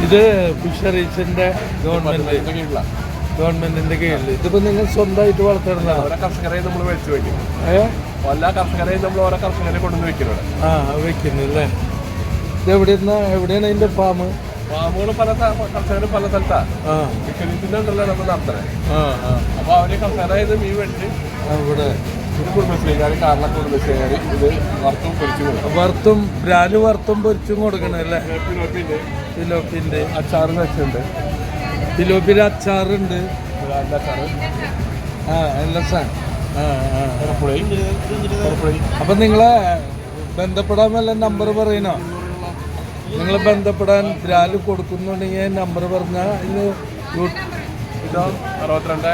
ഇത് ഫിഷറീസിന്റെ ഗവൺമെന്റിന്റെ കീഴിൽ. ഇതിപ്പോ നിങ്ങൾ സ്വന്തമായിട്ട് വളർത്തുന്നതാണ്? ഓരോ കർഷകരെ നമ്മൾ വെച്ച് വെക്കും. എല്ലാ കർഷകരെയും നമ്മൾ ഓരോ കർഷകരെ കൊണ്ടുവന്ന് വെക്കുന്നത്. വെക്കുന്നു അല്ലേ? ഇത് എവിടെയാണ് അതിന്റെ ഫാമുകൾ? പല കർഷകരും പല സ്ഥലത്താണ് ഉണ്ടല്ലോ നമ്മൾ നടത്തണേ. അപ്പൊ അവര് കർഷകരായത് മീൻ വെച്ച് ഇവിടെ ഇത് കുടുംബശ്രീകാർ കാരണ കുടുംബശ്രീകാർ ഇത് വറുത്തും പൊരിച്ചും കൊടുക്കും. ബ്രാല് വറുത്തും പൊരിച്ചും കൊടുക്കണല്ലേ? ഫിലോപ്പിന്റെ അച്ചാറ് വെച്ചുണ്ട്. ഫിലോപ്പിന്റെ അച്ചാറുണ്ട്. അപ്പൊ നിങ്ങളെ ബന്ധപ്പെടാൻ വല്ല നമ്പർ പറയണോ? നിങ്ങളെ ബന്ധപ്പെടാൻ ബ്രാല് കൊടുക്കുന്നുണ്ടെങ്കിൽ നമ്പർ പറഞ്ഞാൽ ഇത് 62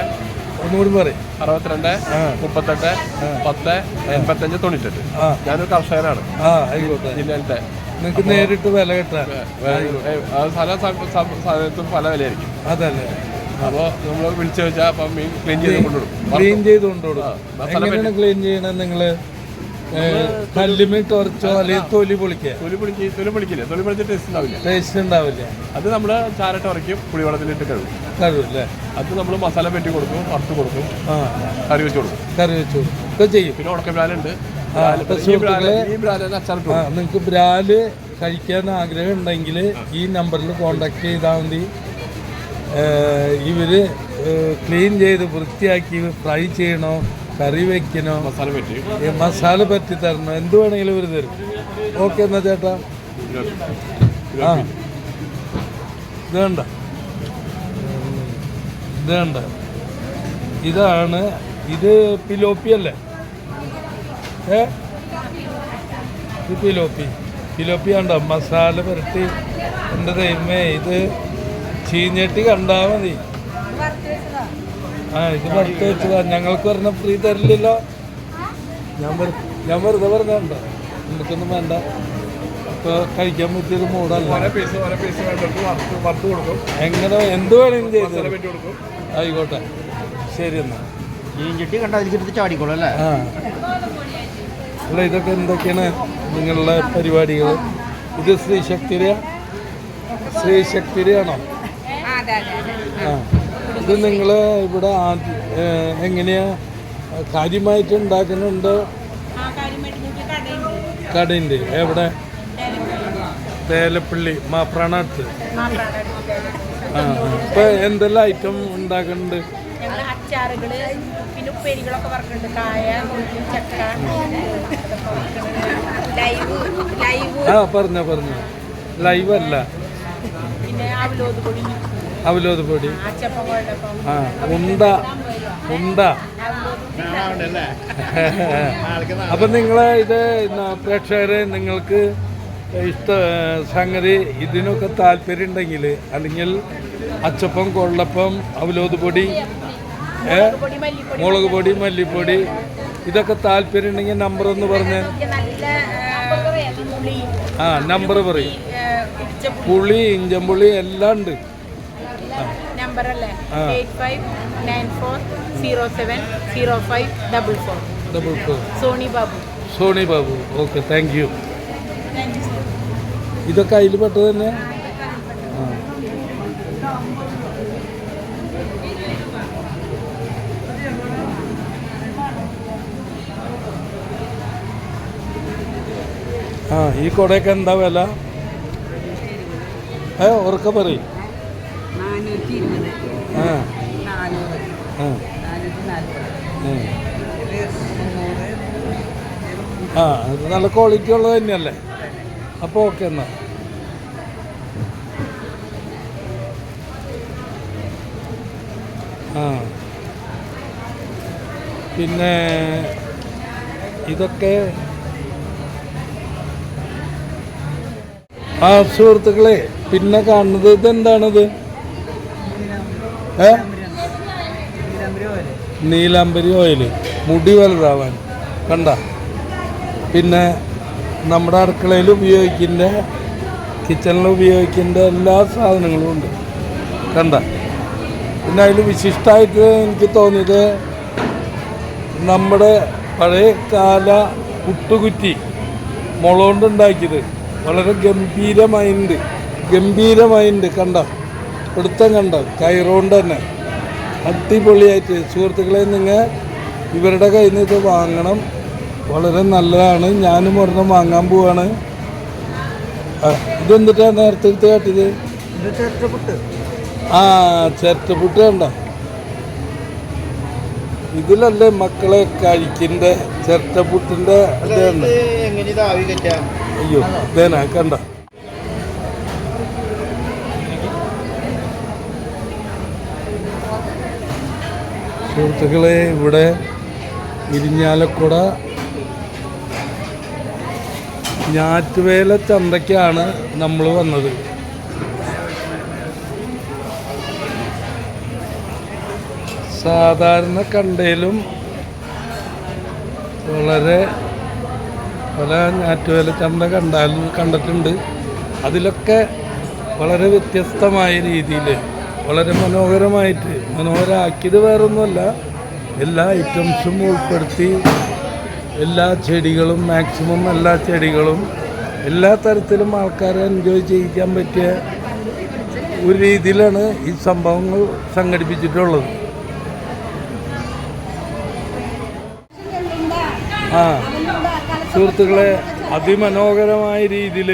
ഒന്നുകൂടി പറയും. 62 38 10 85 98. ഞാനൊരു കർഷകനാണ്. ആയിക്കോട്ടെ. ജില്ലയിലത്തെ നിങ്ങൾക്ക് നേരിട്ട് വില കിട്ടാൻ പല സമയത്തും പല വിലയായിരിക്കും. അതല്ലേ? അപ്പോൾ നമ്മൾ വിളിച്ചു ചോദിച്ചാൽ അപ്പം മീൻ ക്ലീൻ ചെയ്ത് കൊണ്ടുകൊടുക്കും. ക്ലീൻ ചെയ്ത് കൊണ്ടുകൊടുക്കും. എങ്ങനെയാണ് ക്ലീൻ ചെയ്യണത്? നിങ്ങൾ കല്ലുമീൻ ടൊറച്ചോ അല്ലെങ്കിൽ തൊലി പൊളിക്കുക? തൊലി പൊളിക്കില്ല. തൊലി പൊളിച്ച് ടേസ്റ്റ് ഉണ്ടാവില്ല. അത് നമ്മൾ ചാരട്ട് ഉറയ്ക്കും, പുളിവെള്ളത്തിലിട്ട് കഴിവില്ലേ? അത് നമ്മൾ മസാല പെറ്റി കൊടുക്കും, വറുത്ത് കൊടുക്കും, കറി വെച്ച് കൊടുക്കും. ഒക്കെ ചെയ്യും. പിന്നെ ഉണക്കബ്രാലുണ്ട്. നിങ്ങൾക്ക് ബ്രാല് കഴിക്കാൻ ആഗ്രഹം ഉണ്ടെങ്കിൽ ഈ നമ്പറിൽ കോണ്ടാക്ട് ചെയ്താൽ മതി. ഇവര് ക്ലീൻ ചെയ്ത് വൃത്തിയാക്കി ഫ്രൈ ചെയ്യണോ, കറി വെക്കണോ, മസാല പറ്റി തരണോ, എന്ത് വേണമെങ്കിലും ഇവർ തരും. ഓക്കെ എന്നാ ചേട്ടാ. ഇത് വേണ്ട ഇതാണ്. ഇത് പിലോപ്പി അല്ലേ? ഇത് പിലോപ്പി കണ്ടോ? മസാല പുരട്ടി. എൻ്റെ ദൈവമേ, ഇത് ചീഞ്ഞട്ടി കണ്ടാൽ മതി. ഇത് വറുത്ത് വെച്ചതാ. ഞങ്ങൾക്ക് പറഞ്ഞ ഫ്രീ തരില്ലല്ലോ. ഞാൻ വെറുതെ പറഞ്ഞുണ്ടോ? നമുക്കൊന്നും വേണ്ട. ഇപ്പോൾ കഴിക്കാൻ പറ്റിയൊരു മൂടല്ല. എങ്ങനെ എന്ത് വേണമെങ്കിലും ചെയ്ത് ആയിക്കോട്ടെ. ശരി എന്നാ. ചാടിക്കോളൂ അല്ലേ? അല്ല, ഇതൊക്കെ എന്തൊക്കെയാണ് നിങ്ങളുടെ പരിപാടികൾ? ഇത് ശ്രീശക്തിരയാണോ? ഇത് നിങ്ങൾ ഇവിടെ എങ്ങനെയാ കാര്യമായിട്ട് ഉണ്ടാക്കുന്നുണ്ടോ? കടയുണ്ട്. എവിടെ? തേലപ്പള്ളി മാപ്രാണത്ത്. ഇപ്പൊ എന്തെല്ലാം ഐറ്റം ഉണ്ടാക്കുന്നുണ്ട്? അച്ചാറുകള്, പിന്നെ ഉപ്പേരികളൊക്കെ വറക്കുന്നുണ്ട്. കായ, ചക്ക, പറഞ്ഞു ലൈവ് അല്ല. പിന്നെ അവലോത് പൊടി, ഉണ്ട. അപ്പൊ നിങ്ങളെ ഇത് പ്രേക്ഷകരെ, നിങ്ങൾക്ക് സംഗതി ഇതിനൊക്കെ താല്പര്യം ഉണ്ടെങ്കിൽ, അല്ലെങ്കിൽ അച്ചപ്പം, കൊള്ളപ്പം, അവലോത് പൊടി, മുളക് പൊടി, മല്ലിപ്പൊടി, ഇതൊക്കെ താല്പര്യം ഉണ്ടെങ്കിൽ നമ്പർ ഒന്ന് പറഞ്ഞ്. നമ്പർ പറയും. പുളി, ഇഞ്ചമ്പുളി എല്ലാം ഉണ്ട്. നമ്പറല്ലേ? 8594070544. Soni Babu. Okay, thank you. ഇതൊക്കെ അതിൽ പെട്ടത് തന്നെ. ഈ കൊടയൊക്കെ എന്താ വില? ഉറക്കെ പറയും. ഇത് നല്ല ക്വാളിറ്റി ഉള്ളത് തന്നെയല്ലേ? അപ്പോൾ ഓക്കെ എന്നാ. പിന്നെ ഇതൊക്കെ സുഹൃത്തുക്കളെ, പിന്നെ കാണുന്നത് ഇതെന്താണിത്? നീലാംബരി ഓയില്, മുടി വലുതാവാൻ. കണ്ട? പിന്നെ നമ്മുടെ അടുക്കളയിൽ ഉപയോഗിക്കുന്ന, കിച്ചണിൽ ഉപയോഗിക്കുന്ന എല്ലാ സാധനങ്ങളും ഉണ്ട്. കണ്ട? പിന്നെ അതിൽ വിശിഷ്ടമായിട്ട് എനിക്ക് തോന്നിയത് നമ്മുടെ പഴയ കാല പുട്ടുകുറ്റി മുള കൊണ്ടുണ്ടാക്കിയത് വളരെ ഗംഭീരമായിട്ടുണ്ട്. ഗംഭീരമായിട്ടുണ്ട്. കണ്ട പിടുത്തം കണ്ട കയറുകൊണ്ട് തന്നെ അടിപൊളിയായിട്ട്. സുഹൃത്തുക്കളെ, നിങ്ങൾ ഇവരുടെ കയ്യിൽ നിന്ന് ഇത് വാങ്ങണം, വളരെ നല്ലതാണ്. ഞാനും ഒരെണ്ണം വാങ്ങാൻ പോവാണ്. ഇതെന്തിട്ടാണ് നേരത്തെ എടുത്ത് കാട്ടിയത്? ആ ചിരട്ടപ്പുട്ട് കണ്ട. ഇതിലല്ലേ മക്കളെ കഴിക്കിൻ്റെ ചിരട്ടപ്പുട്ടിൻ്റെ ഇതാണ്. അയ്യോ ഇതേനാ കണ്ട. സുഹൃത്തുക്കളെ, ഇവിടെ ഇരിഞ്ഞാലക്കുട ഞാറ്റുവേല ചന്തയ്ക്കാണ് നമ്മൾ വന്നത്. സാധാരണ കണ്ടയിലും വളരെ പല ഞാറ്റുവേല ചന്ത കണ്ടിട്ടുണ്ട്. അതിലൊക്കെ വളരെ വ്യത്യസ്തമായ രീതിയിൽ വളരെ മനോഹരമാക്കിയത് വേറൊന്നുമല്ല, എല്ലാ ഐറ്റംസും ഉൾപ്പെടുത്തി എല്ലാ ചെടികളും മാക്സിമം എല്ലാ ചെടികളും എല്ലാ തരത്തിലും ആൾക്കാരെ എൻജോയ് ചെയ്യിക്കാൻ പറ്റിയ ഒരു രീതിയിലാണ് ഈ സംഭവങ്ങൾ സംഘടിപ്പിച്ചിട്ടുള്ളത്. സുഹൃത്തുക്കളെ, അതിമനോഹരമായ രീതിയിൽ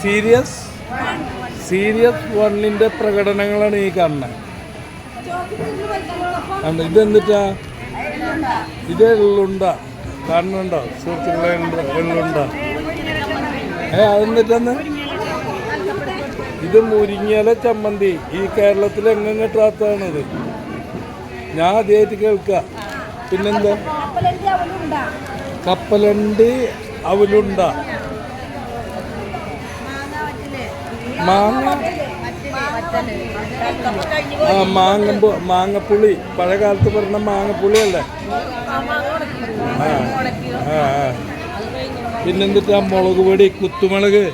സീരിയസ് 1ന്റെ പ്രകടനങ്ങളാണ് ഈ കാണുന്നത്. ഇതെന്നിട്ടാ? ഇത് എള്ളുണ്ട കാണുന്നുണ്ടോ സുഹൃത്തുക്കളെ? എള്ളുണ്ട. അതെന്നിട്ടെന്ന് ഇത് മുരിങ്ങയില ചമ്മന്തി. ഈ കേരളത്തിൽ എങ്ങനെ കിട്ടാത്തതാണിത്? ഞാൻ ആദ്യമായിട്ട് കേൾക്കുക. പിന്നെന്താ? കപ്പലണ്ടി അവലുണ്ട, മാങ്ങപ്പുളി. പഴയ കാലത്ത് പറഞ്ഞ മാങ്ങപ്പുളി അല്ലേ? പിന്നെന്തിട്ടാ? മുളക് പൊടി, കുത്തുമുളക്.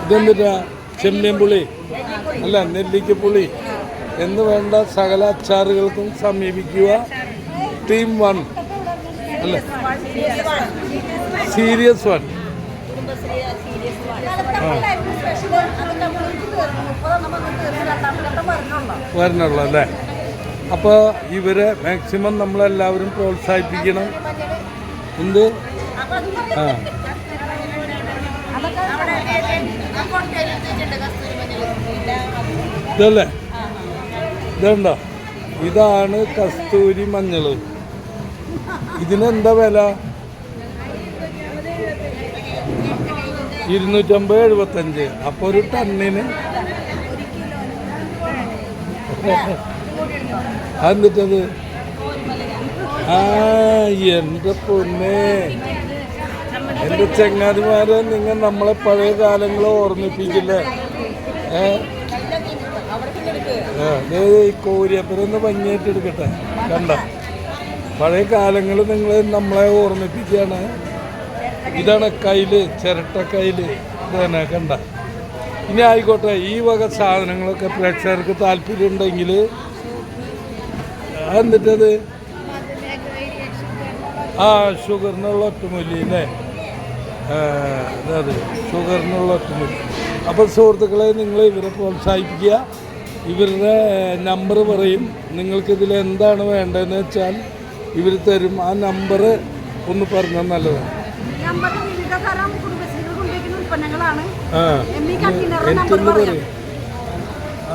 ഇതെന്തിട്ടാ? ചെമ്മീൻപുളി അല്ല, നെല്ലിക്കപ്പുളി എന്ന് വേണ്ട സകല അച്ചാറുകൾക്കും സമീപിക്കുക. ടീം 1 അല്ല, സീരിയസ് 1. വരണുള്ളൂ അല്ലേ? അപ്പോൾ ഇവരെ മാക്സിമം നമ്മളെല്ലാവരും പ്രോത്സാഹിപ്പിക്കണം. എന്ത്? ഇതല്ലേ? ഇതുണ്ടോ? ഇതാണ് കസ്തൂരി മഞ്ഞൾ. ഇതിനെന്താ വില? 250-75. അപ്പോൾ ഒരു ടണ്ണിന് എന്നിട്ടത് എൻ്റെ പൊന്നെ, എൻ്റെ ചങ്ങാതിമാരെ, നിങ്ങൾ നമ്മളെ പഴയ കാലങ്ങളെ ഓർമ്മിപ്പിക്കില്ലേ? ഈ കോരിയപ്പരൊന്ന് ഭംഗിയായിട്ട് എടുക്കട്ടെ. കണ്ട പഴയ കാലങ്ങൾ നിങ്ങൾ നമ്മളെ ഓർമ്മിപ്പിക്കുകയാണ്. ഇതാണ് കയ്യില്, ചിരട്ട കയ്യില്. ഇത് തന്നെ കണ്ട. ഇനി ആയിക്കോട്ടെ, ഈ വക സാധനങ്ങളൊക്കെ പ്രേക്ഷകർക്ക് താല്പര്യം ഉണ്ടെങ്കിൽ എന്നിട്ടത് ഷുഗറിനുള്ള ഒറ്റമൂലി അല്ലേ? അതെ, ഷുഗറിനുള്ള ഒറ്റമൂലി. അപ്പോൾ സുഹൃത്തുക്കളെ, നിങ്ങൾ ഇവരെ പ്രോത്സാഹിപ്പിക്കുക. ഇവരുടെ നമ്പർ പറയും. നിങ്ങൾക്കിതിൽ എന്താണ് വേണ്ടതെന്ന് വെച്ചാൽ ഇവർ തരും. ആ നമ്പർ ഒന്ന് പറഞ്ഞാൽ നല്ലതാണ്. എനിക്കൊന്ന് പറയും.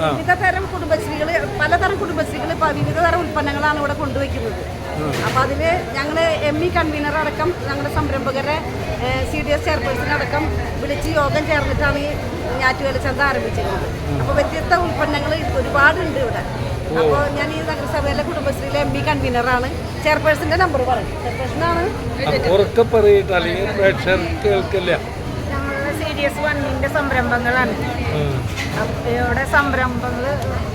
വിവിധതരം കുടുംബശ്രീകൾ, പലതരം കുടുംബശ്രീകൾ വിവിധതരം ഉൽപ്പന്നങ്ങളാണ് ഇവിടെ കൊണ്ടുവയ്ക്കുന്നത്. അപ്പോൾ അതിൽ ഞങ്ങൾ ME കൺവീനർ അടക്കം ഞങ്ങളുടെ സംരംഭകരെ CDS ചെയർപേഴ്സൺ അടക്കം വിളിച്ച് യോഗം ചേർന്നിട്ടാണ് ഈ ഞാറ്റുവേല ചന്ത ആരംഭിച്ചിരുന്നത്. അപ്പോൾ വ്യത്യസ്ത ഉൽപ്പന്നങ്ങൾ ഒരുപാടുണ്ട് ഇവിടെ. അപ്പോൾ ഞാൻ ഈ നഗരസഭയിലെ കുടുംബശ്രീയിലെ ME കൺവീനറാണ്. ചെയർപേഴ്സന്റെ നമ്പർ പറയും. ചെയർപേഴ്സണാണ്. ഞങ്ങളുടെ CDS 1ന്റെ സംരംഭങ്ങളാണ്. ഇവിടെ സംരംഭങ്ങൾ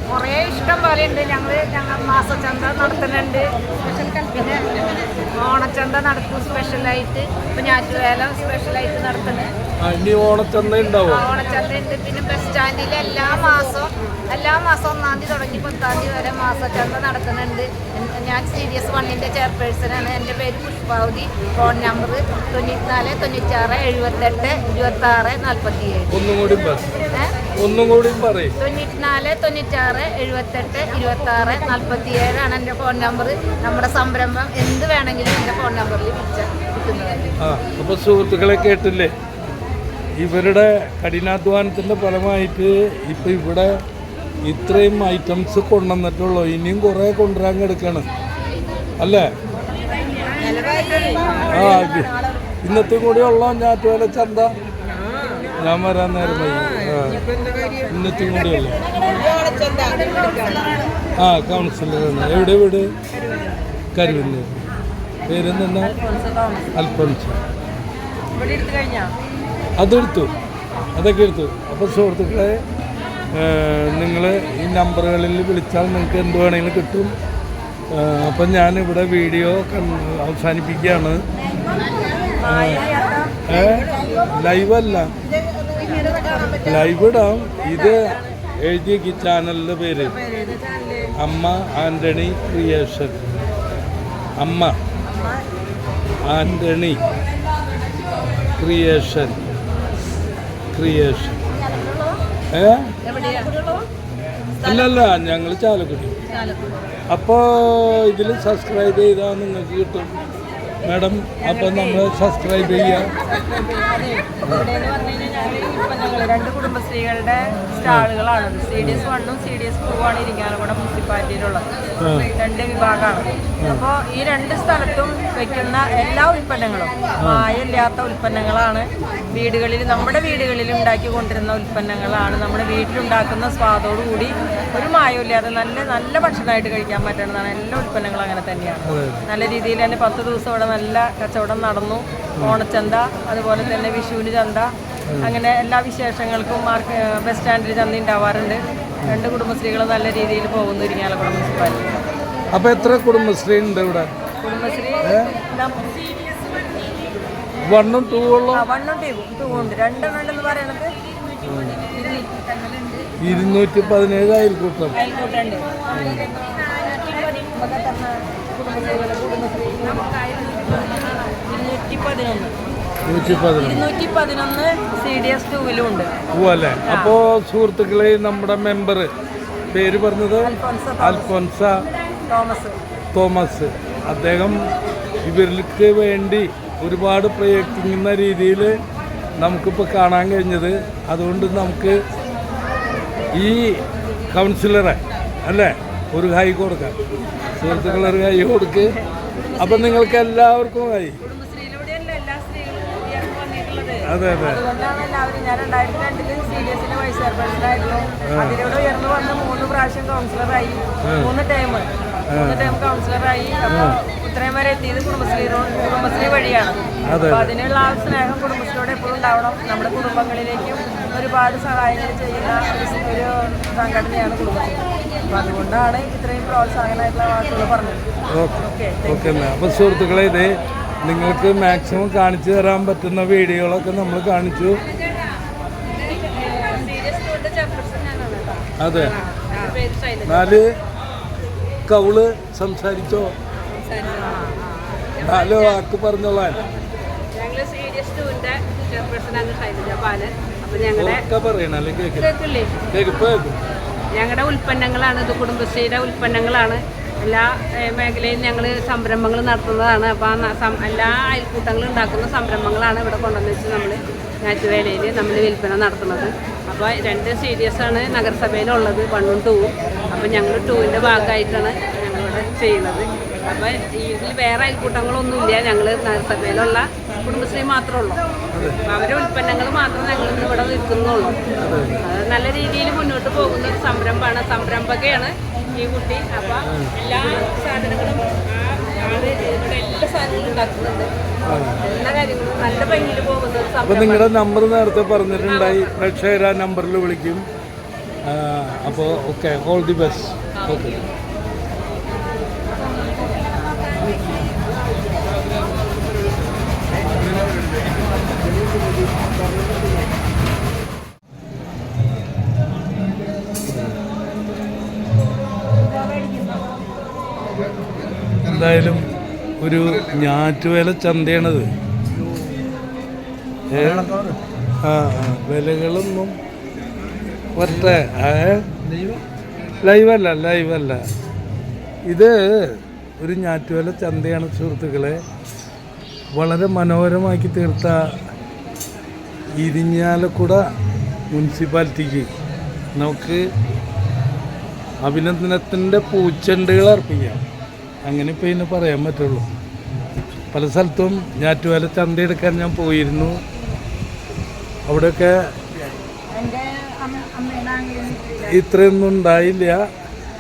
കുറേ ഇഷ്ടം പോലെ ഉണ്ട്. ഞങ്ങൾ മാസച്ചന്ത നടത്തുന്നുണ്ട്, പിന്നെ ഓണച്ചന്ത നടത്തും സ്പെഷ്യലായിട്ട്. ഇപ്പം ഞാറ്റുവേല സ്പെഷ്യലായിട്ട് നടത്തുന്നത്. ഇനി ഓണച്ചന്ത ഉണ്ടാവും. ഓണച്ചന്ത ഉണ്ട്. പിന്നെ ബസ് സ്റ്റാൻഡിൽ എല്ലാ മാസവും 1-ാം തീയതി തുടങ്ങി 10-ാം തീയതി വരെ മാസച്ചന്ത നടത്തുന്നുണ്ട്. ഞാൻ CDS 1-ന്റെ ചെയർപേഴ്സണാണ്. എൻ്റെ പേര് പുഷ്പാവതി. Phone number 94 96 78 26 47. ഒന്നും കൂടി പറയും. 94 96 78 26 47 ആണ് എൻ്റെ ഫോൺ നമ്പർ. നമ്മുടെ സംരംഭം എന്ത് വേണമെങ്കിലും എൻ്റെ ഫോൺ നമ്പറിൽ വിളിച്ചാൽ കിട്ടുന്നതാണ്. അപ്പോൾ സുഹൃത്തുക്കളെ കേട്ടില്ലേ, ഇവരുടെ കഠിനാധ്വാനത്തിൻ്റെ ഫലമായിട്ട് ഇപ്പം ഇവിടെ ഇത്രയും ഐറ്റംസ് കൊണ്ടുവന്നിട്ടുള്ളൂ. ഇനിയും കുറേ കൊണ്ടുവരാൻ കിടക്കണം അല്ലേ? ഇന്നത്തെ കൂടി ഉള്ള ഞാറ്റുവേല ചന്ത ഞാൻ വരാൻ നേരം ഇന്നത്തെ കൂടിയല്ലേ? കൗൺസിലറാണ്. എവിടെ വീട്? കരുവന്നൂർ. പേരെന്താ? അൽഫോൻസ്. അതെടുത്തു, അതൊക്കെ എടുത്തു. അപ്പോൾ സുഹൃത്തുക്കളെ, നിങ്ങൾ ഈ നമ്പറുകളിൽ വിളിച്ചാൽ നിങ്ങൾക്ക് എന്ത് വേണമെങ്കിലും കിട്ടും. അപ്പം ഞാനിവിടെ വീഡിയോ അവസാനിപ്പിക്കുകയാണ്. ലൈവല്ല, ലൈവ് ഇടാം. ഇത് എഴുതിയ ചാനലിൻ്റെ പേര് അമ്മ ആൻ്റണി ക്രിയേഷൻ. അമ്മ ആൻ്റണി ക്രിയേഷൻ. അല്ലല്ല, ഞങ്ങൾ ചാലക്കുടി. അപ്പോൾ ഇതിൽ സബ്സ്ക്രൈബ് ചെയ്താൽ നിങ്ങൾക്ക് കിട്ടും മാഡം. അപ്പം നമ്മൾ സബ്സ്ക്രൈബ് ചെയ്യുക. രണ്ട് കുടുംബശ്രീകളുടെ സ്റ്റാളുകളാണത്. CDS 1-ഉം CDS 2-ആണ് Irinjalakuda മുനിസിപ്പാലിറ്റിയിലുള്ളത്. 2 വിഭാഗമാണ്. അപ്പോൾ ഈ 2 സ്ഥലത്തും വയ്ക്കുന്ന എല്ലാ ഉൽപ്പന്നങ്ങളും മായമില്ലാത്ത ഉൽപ്പന്നങ്ങളാണ്. നമ്മുടെ വീടുകളിൽ ഉണ്ടാക്കി കൊണ്ടിരുന്ന ഉൽപ്പന്നങ്ങളാണ്. നമ്മുടെ വീട്ടിലുണ്ടാക്കുന്ന സ്വാദോടുകൂടി ഒരു മായമില്ലാതെ നല്ല ഭക്ഷണമായിട്ട് കഴിക്കാൻ പറ്റുന്നതാണ്. എല്ലാ ഉൽപ്പന്നങ്ങളും അങ്ങനെ തന്നെയാണ്. നല്ല രീതിയിൽ തന്നെ 10 ദിവസം ഇവിടെ നല്ല കച്ചവടം നടന്നു. ഓണച്ചന്ത, അതുപോലെ തന്നെ വിഷുവിന് ചന്ത, അങ്ങനെ എല്ലാ വിശേഷങ്ങൾക്കും ബസ് സ്റ്റാൻഡിൽ ചന്ത ഉണ്ടാവാറുണ്ട്. 2 കുടുംബശ്രീകൾ നല്ല രീതിയിൽ പോകുന്നു ഇരിങ്ങാലക്കുട മുനിസിപ്പാലിറ്റി. അപ്പോൾ എത്ര കുടുംബശ്രീ ഉണ്ട് ഇവിടെ? കുടുംബശ്രീ 1-ഉം 2-ഉം 2 ഉണ്ട്. 2 ഉണ്ടെന്ന് പറയണത് 217 അയൽക്കൂട്ടം. CDS 2-ലും ഉണ്ട്. അല്ലേ? അപ്പോൾ സുഹൃത്തുക്കളെ, നമ്മുടെ മെമ്പർ പേര് പറഞ്ഞത് അൽഫോൻസ തോമസ്. അദ്ദേഹം ഇവർക്ക് വേണ്ടി ഒരുപാട് പ്രയത്നിക്കുന്ന രീതിയിൽ നമുക്കിപ്പോൾ കാണാൻ കഴിഞ്ഞത്. അതുകൊണ്ട് നമുക്ക് ഈ കൗൺസിലറെ അല്ലേ ഒരു കൈ കൊടുക്കാം. സുഹൃത്തുക്കളൊരു കൈ കൊടുക്ക്. അപ്പം നിങ്ങൾക്ക് എല്ലാവർക്കും കൈ. അതെ അതെ. അതുകൊണ്ടാണ് എല്ലാവരും. ഞാൻ 2002-ൽ CDS-ന്റെ വൈസ് ചെയർപേഴ്സണായിരുന്നു. അതിലൂടെ ഉയർന്നു വന്ന് 3 പ്രാവശ്യം കൗൺസിലറായി. 3 ടൈം കൗൺസിലറായി. അപ്പോൾ ഇത്രയും വരെ എത്തിയത് കുടുംബശ്രീ വഴിയാണ്. അപ്പോൾ അതിനുള്ള ആ സ്നേഹം കുടുംബശ്രീയോട് എപ്പോഴും ഉണ്ടാവണം. നമ്മുടെ കുടുംബങ്ങളിലേക്കും ഒരുപാട് സഹായങ്ങൾ ചെയ്യുന്ന ഒരു സംഘടനയാണ് കുടുംബശ്രീ. അപ്പോൾ അതുകൊണ്ടാണ് ഇത്രയും പ്രോത്സാഹനമായിട്ടുള്ള വാക്കുകൾ പറഞ്ഞത്. ഓക്കെ. അപ്പോൾ സുഹൃത്തുക്കളെ, ഇത് നിങ്ങൾക്ക് മാക്സിമം കാണിച്ചു തരാൻ പറ്റുന്ന വീഡിയോകളൊക്കെ നമ്മൾ കാണിച്ചു. അതെ. 4 കൗള് സംസാരിച്ചോ? 4 വാക്ക് പറഞ്ഞോളാൻ. ഞങ്ങൾ CDS 2-ന്റെ ചെയർപേഴ്സണാണ് ഷൈലജ ബാലൻ. അപ്പോൾ ഞങ്ങളുടെ ഉൽപ്പന്നങ്ങളാണ് ഇത്. കുടുംബശ്രീയുടെ ഉൽപ്പന്നങ്ങളാണ്. എല്ലാ മേഖലയിലും ഞങ്ങൾ സംരംഭങ്ങൾ നടത്തുന്നതാണ്. അപ്പോൾ എല്ലാ അയൽക്കൂട്ടങ്ങളും ഉണ്ടാക്കുന്ന സംരംഭങ്ങളാണ് ഇവിടെ കൊണ്ടുവന്ന് വെച്ച് നമ്മൾ ഞാറ്റുവേലയിൽ നമ്മൾ വിൽപ്പന നടത്തുന്നത്. അപ്പോൾ 2 CDS-ആണ് നഗരസഭയിലുള്ളത്, 1-ഉം 2-ഉം. അപ്പോൾ ഞങ്ങൾ 2-ന്റെ ഭാഗമായിട്ടാണ് ഞങ്ങളിവിടെ ചെയ്യുന്നത്. അപ്പോൾ ഇതിൽ വേറെ അയൽക്കൂട്ടങ്ങളൊന്നുമില്ല. ഞങ്ങൾ നഗരസഭയിലുള്ള കുടുംബശ്രീ മാത്രമേ ഉള്ളൂ. അപ്പോൾ അവരുടെ ഉൽപ്പന്നങ്ങൾ മാത്രം ഞങ്ങൾ ഇവിടെ വിൽക്കുന്നുള്ളൂ. അത് നല്ല രീതിയിൽ മുന്നോട്ട് പോകുന്ന ഒരു സംരംഭമാണ്, സംരംഭകയാണ് ഈ കുട്ടി. അപ്പോൾ എല്ലാ സാധനങ്ങളും ഇവിടെ എല്ലാ സാധനങ്ങളും ഉണ്ടാക്കുന്നുണ്ട്. എല്ലാ കാര്യങ്ങളും നല്ല ഭംഗിയിൽ പോകുന്ന ഒരു അപ്പോൾ നിങ്ങളുടെ നമ്പർ നേരത്തെ പറഞ്ഞിട്ടുണ്ടായി. പ്രേക്ഷകർ ആ നമ്പറിൽ വിളിക്കും. അപ്പോൾ okay, all the best. Okay. എന്തായാലും ഒരു ഞാറ്റുവേല ചന്തയാണത്. വിലകളൊന്നും ഒറ്റ ലൈവല്ല. ഇത് ഒരു ഞാറ്റുവേല ചന്തയാണ് സുഹൃത്തുക്കളെ. വളരെ മനോഹരമാക്കി തീർത്ത ഇരിഞ്ഞാലക്കുട മുനിസിപ്പാലിറ്റിക്ക് നമുക്ക് അഭിനന്ദനത്തിൻ്റെ പൂച്ചെണ്ടുകൾ അർപ്പിക്കാം. അങ്ങനെ ഇപ്പോൾ ഇതിന് പറയാൻ പറ്റുള്ളൂ. പല സ്ഥലത്തും ഞാറ്റുവേല ചന്തയെടുക്കാൻ ഞാൻ പോയിരുന്നു. അവിടെയൊക്കെ ഇത്രയൊന്നും ഉണ്ടായില്ല.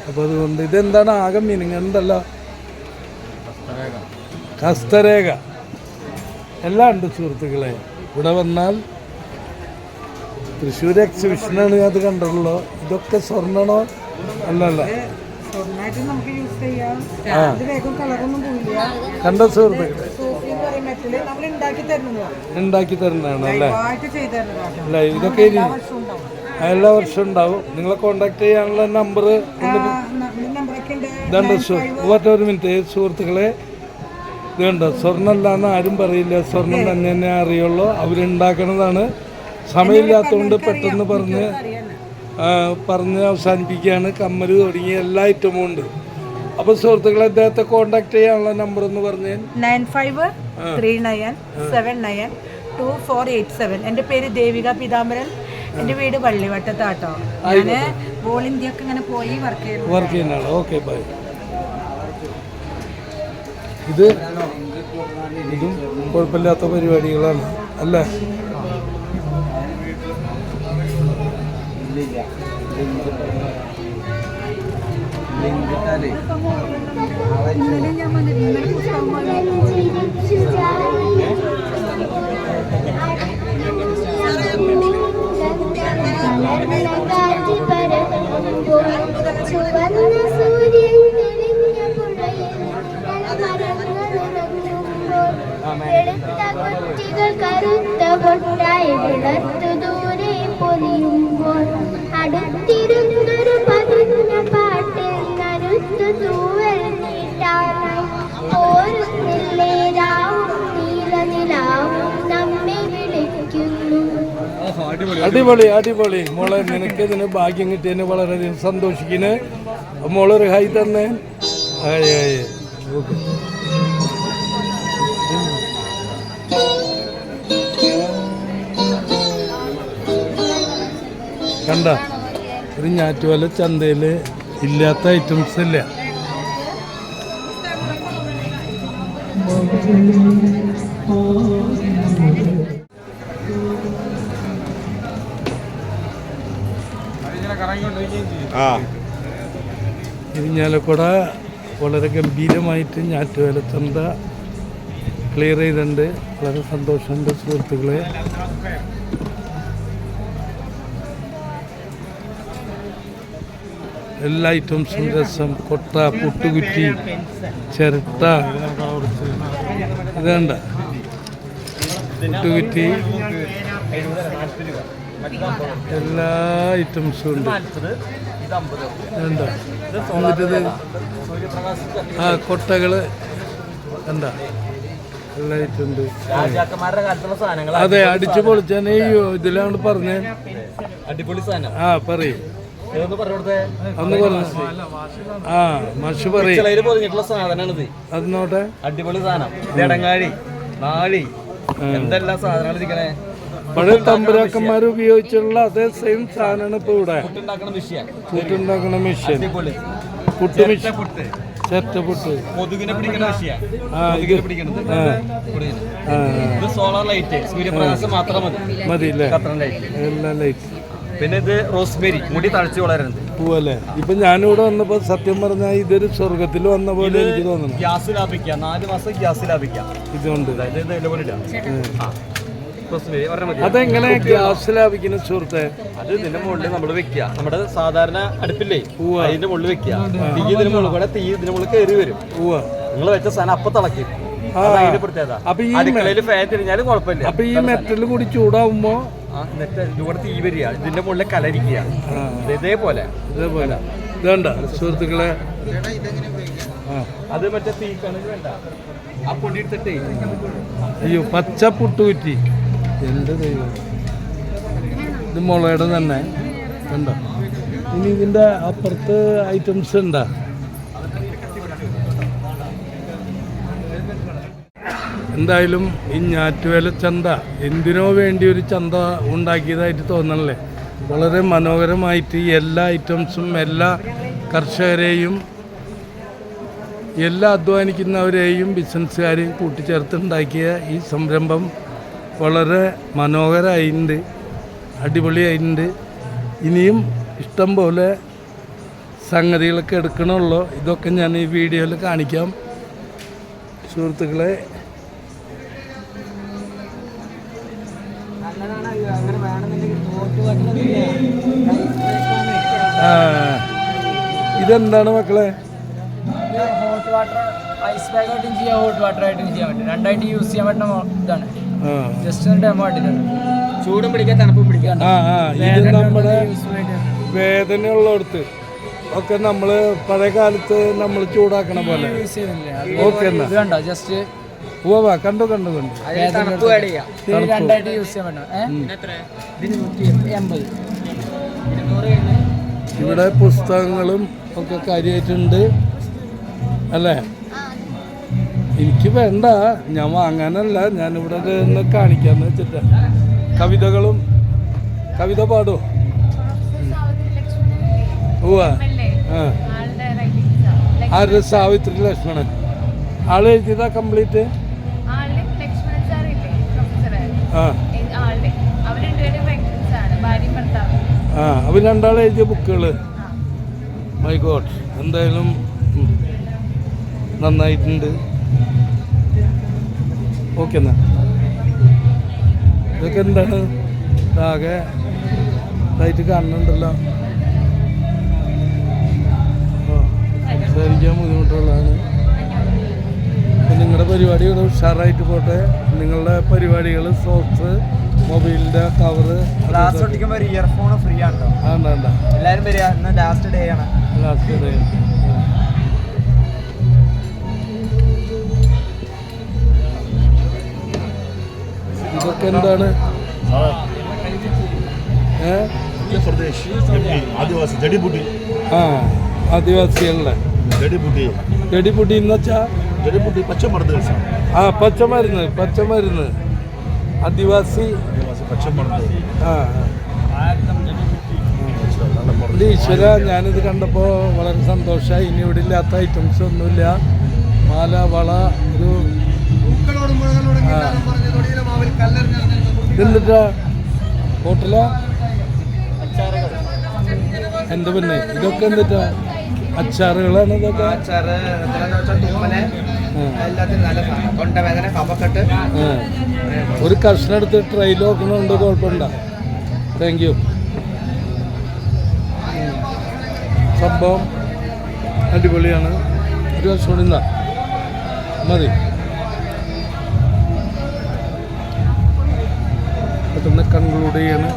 അപ്പോൾ അതുകൊണ്ട് ഇതെന്താണ് ആകെ മിനുങ്ങണ്ടല്ലോ, ഹസ്തരേഖ എല്ലാം ഉണ്ട് സുഹൃത്തുക്കളെ. ഇവിടെ വന്നാൽ തൃശ്ശൂർ എക്സിബിഷനാണ് അത് കണ്ടുള്ളൂ. ഇതൊക്കെ സ്വർണ്ണണോ? അല്ലല്ല, കണ്ട സുഹൃത്തുക്കളെ ഉണ്ടാക്കി തരുന്നതാണ് അല്ലേ? അല്ല, ഇതൊക്കെ ഇനി എല്ലാ വർഷവും ഉണ്ടാവും. നിങ്ങളെ കോണ്ടാക്ട് ചെയ്യാനുള്ള നമ്പർ ഇതുണ്ട്. ഒരു മിനിറ്റ് സുഹൃത്തുക്കളെ, ഇതുണ്ട്. സ്വർണ്ണമല്ലാന്ന് ആരും പറയില്ല, സ്വർണം തന്നെ അറിയുള്ളൂ. അവരുണ്ടാക്കണതാണ്. സമയമില്ലാത്തതുകൊണ്ട് പെട്ടെന്ന് പറഞ്ഞ് അവസാനിപ്പിക്കുകയാണ്. കമ്മല് തുടങ്ങിയ എല്ലാ ഐറ്റമും ഉണ്ട്. അപ്പോൾ സുഹൃത്തുക്കളെ, അദ്ദേഹത്തെ കോണ്ടാക്ട് ചെയ്യാനുള്ള നമ്പർ എന്ന് പറഞ്ഞ് 9539792487. എൻ്റെ പേര് ദേവിക പീതാംബരൻ. എൻ്റെ വീട് വള്ളിവട്ടത്താട്ടോ. ഞാൻ ഓൾ ഇന്ത്യക്ക് ഇങ്ങനെ പോയി വർക്ക് ചെയ്യുന്നതാണ്. Okay, bye. ഇതും കുഴപ്പമില്ലാത്ത പരിപാടികളാണ് അല്ലേ? കറുത്ത പൊട്ടായി വിളത്തു ദൂരെ പൊലിയുമ്പോൾ അടുത്തിരുന്നൊരു പതിഞ്ഞ പാട്ടിൽ കരുത്തു തൂവൽ നീട്ടാനായി ഓരുന്നില്ലേ രാവും നീലനിലാവും നമ്മെ വിളിക്കുന്നു. അടിപൊളി മോളെ, നിനക്ക് ഇതിന് ഭാഗ്യം കിട്ടിയതിന് വളരെയധികം സന്തോഷിക്കുന്നു. മോളൊരു ഹൈ തന്നെ. ഓക്കെ. കണ്ട, ഒരു ഞാറ്റുവേല ചന്തയിൽ ഇല്ലാത്ത ഐറ്റംസ് ഇല്ല. ഇരിഞ്ഞാലക്കുട വളരെ ഗംഭീരമായിട്ട് ഞാറ്റുവേല ചന്ത ക്ലിയർ ചെയ്തിട്ടുണ്ട്. വളരെ സന്തോഷമുണ്ട് സുഹൃത്തുക്കളെ. എല്ലാ ഐറ്റംസും, രസം, കൊട്ട, പുട്ടുകുറ്റി, ചിരട്ട, ഇതേണ്ട പുട്ടുകുറ്റി, എല്ലാ ഐറ്റംസും ഉണ്ട്. എന്താ എന്നിട്ടത് കൊട്ടകള് എന്താ എല്ലാ ഐറ്റം ഉണ്ട്. അതെ, അടിച്ചു പൊളിച്ചാണ് ഇതിലാണ് പറഞ്ഞേ. അടിപൊളി സാധനം. പറയും ഒന്ന് പറഞ്ഞു. മാഷ് പറയും. സാധനമാണിത്. അതിനോട്ടെ, അടിപൊളി സാധനം. ഇടങ്ങാഴി, നാളി, എന്തെല്ലാം സാധനങ്ങൾ ഇരിക്കണേ. പഴയ തമ്പുരാക്കന്മാർ ഉപയോഗിച്ചുള്ള അതേ സെയിം സാധനമാണ് ഇപ്പൊ ഇവിടെ. പുട്ടുണ്ടാക്കണ മെഷീൻ, പുട്ട് മെഷീൻ, ചെറ്റപ്പുട്ട്, കൊതുകിനെ പിടിക്കണ മെഷീൻ, പിടിക്കണത്. ഇത് സോളാർ ലൈറ്റ്, സൂര്യപ്രകാശം മാത്രം മതി എല്ലാ ലൈറ്റ്. പിന്നെ ഇത് റോസ്മേരി, മുടി തഴച്ചു വളരുന്നത് പൂവല്ലേ. ഇപ്പൊ ഞാനിവിടെ വന്നപ്പോ സത്യം പറഞ്ഞാൽ ഇതൊരു സ്വർഗത്തിൽ വന്ന പോലെ എനിക്ക് തോന്നുന്നു. ഗ്യാസ് ലാഭിക്കാം, 4 മാസം ഗ്യാസ് ലാഭിക്കാം ഇതുകൊണ്ട്. അതെങ്ങനെ ഗ്യാസ് ലാഭിക്കുന്ന സുഹൃത്തെ? അത് ഇതിന്റെ മുകളിൽ നമ്മൾ വെക്കുക. നമ്മുടെ സാധാരണ അടുപ്പില്ലേ അതിന്റെ മുകളിൽ വെക്കുക. തീ ഇതിന് മുകളിൽ കൂടെ തീ ഇതിന് മുകളിൽ കയറി വരും. നിങ്ങൾ വെച്ച സാധനം അപ്പൊ തിളക്കി. അതിന്റെ പ്രത്യേകത. അടുക്കളയിൽ ഫാൻ തിരിഞ്ഞാലും കുഴപ്പമില്ല. അപ്പൊ ഈ മെറ്റൽ കൂടി ചൂടാവുമ്പോ ഇവിടെ തീ വരിക, ഇതിന്റെ മുകളിൽ കലരിക്കുക. ഇതേപോലെ ഇതേണ്ട സുഹൃത്തുക്കളെ, അത് മറ്റേ തീ കണക്ക് വേണ്ട. ആ പൊടി എടുത്തിട്ടേ അയ്യോ പച്ച പുട്ടുകുറ്റി, എൻ്റെ ദൈവം, ഇത് മുളയുടെ തന്നെ കണ്ടോ. ഇനി ഇതിൻ്റെ അപ്പുറത്ത് ഐറ്റംസ് ഉണ്ടോ? എന്തായാലും ഈ ഞാറ്റുവേല ചന്ത എന്തിനോ വേണ്ടി ഒരു ചന്ത ഉണ്ടാക്കിയതായിട്ട് തോന്നണല്ലേ. വളരെ മനോഹരമായിട്ട് എല്ലാ ഐറ്റംസും എല്ലാ കർഷകരെയും എല്ലാ അധ്വാനിക്കുന്നവരെയും ബിസിനസ്സുകാരെയും കൂട്ടിച്ചേർത്തുണ്ടാക്കിയ ഈ സംരംഭം വളരെ മനോഹരമായിട്ടുണ്ട്, അടിപൊളിയായിട്ടുണ്ട്. ഇനിയും ഇഷ്ടം പോലെ സംഗതികളൊക്കെ എടുക്കണമല്ലോ. ഇതൊക്കെ ഞാൻ ഈ വീഡിയോയിൽ കാണിക്കാം സുഹൃത്തുക്കളെ. ഇതെന്താണ് മക്കളെ? ഹോട്ട് വാട്ടർ ഐസ് ബാഗ് ആയിട്ടും ചെയ്യാം, ഹോട്ട് വാട്ടർ ആയിട്ടും ചെയ്യാൻ പറ്റും. രണ്ടായിട്ട് യൂസ് ചെയ്യാൻ പറ്റുന്ന ഇതാണ്. ജസ്റ്റ് ഒരു ഡെമോ ആയിട്ടുണ്ട്. ചൂടും പിടിക്കാൻ തണുപ്പും പിടിക്കാൻ. ഇത് നമ്മുടെ വേദനയുള്ളടത്ത് ഒക്കെ നമ്മൾ പഴയ കാലത്ത് നമ്മൾ ചൂടാക്കണ പോലെ. ഓക്കെ എന്നാ കണ്ടോ, ജസ്റ്റ് കണ്ടു രണ്ടായിട്ട് യൂസ് ചെയ്യാൻ പറ്റും. ഇവിടെ പുസ്തകങ്ങളും ഒക്കെ കാര്യമായിട്ടുണ്ട് അല്ലേ? എനിക്ക് വേണ്ട, ഞാൻ വാങ്ങാനല്ല, ഞാനിവിടെ നിന്ന് കാണിക്കാന്ന് വെച്ചിട്ട്. കവിതകളും കവിത പാടോ? ആര്? സാവിത്രി ലക്ഷ്മണൻ. ആള് എഴുതിയതാ കംപ്ലീറ്റ്? അവർ രണ്ടാളും എഴുതിയ ബുക്കുകള്. മൈ ഗോഡ്, എന്തായാലും നന്നായിട്ടുണ്ട്. ഓക്കെ എന്നാ. ഇതൊക്കെ എന്താണ് ആകെ ഇതായിട്ട് കാണുന്നുണ്ടല്ലോ. സംസാരിക്കാൻ ബുദ്ധിമുട്ടുള്ളതാണ്. അപ്പം നിങ്ങളുടെ പരിപാടികൾ ഉഷാറായിട്ട് പോട്ടെ. നിങ്ങളുടെ പരിപാടികൾ സോക്സ്, മൊബൈലിൻ്റെ കവറ്, ഇയർഫോൺ ഫ്രീ ആണ്. എല്ലാവരും വരിക. ഇന്ന് ലാസ്റ്റ് ഡേ ആണ്. Last day. ഇതൊക്കെ എന്താണ്? ആദിവാസികളുടെ ജഡിബുട്ടി എന്ന് വെച്ചാ പച്ചമരുന്ന് ആദിവാസി ഈശ്വര, ഞാനിത് കണ്ടപ്പോൾ വളരെ സന്തോഷമായി. ഇനി ഇവിടെ ഇല്ലാത്ത ഐറ്റംസ് ഒന്നുമില്ല. മാല, വള, ഒരു ഇതെന്തിട്ടാ ഹോട്ടലാ? എൻ്റെ പിന്നെ ഇതൊക്കെ എന്തിട്ടാ? അച്ചാറുകളാണ് ഇതൊക്കെ. ഒരു കഷ്ണം എടുത്ത് ട്രെയിൽ നോക്കണുണ്ട്, കുഴപ്പമുണ്ടോ? Thank you. സംഭവം അടിപൊളിയാണ്. ഒരു കഷ്ണം ഇന്നാ മതി. പെട്ടെന്ന് കൺക്ലൂഡ് ചെയ്യാണ്.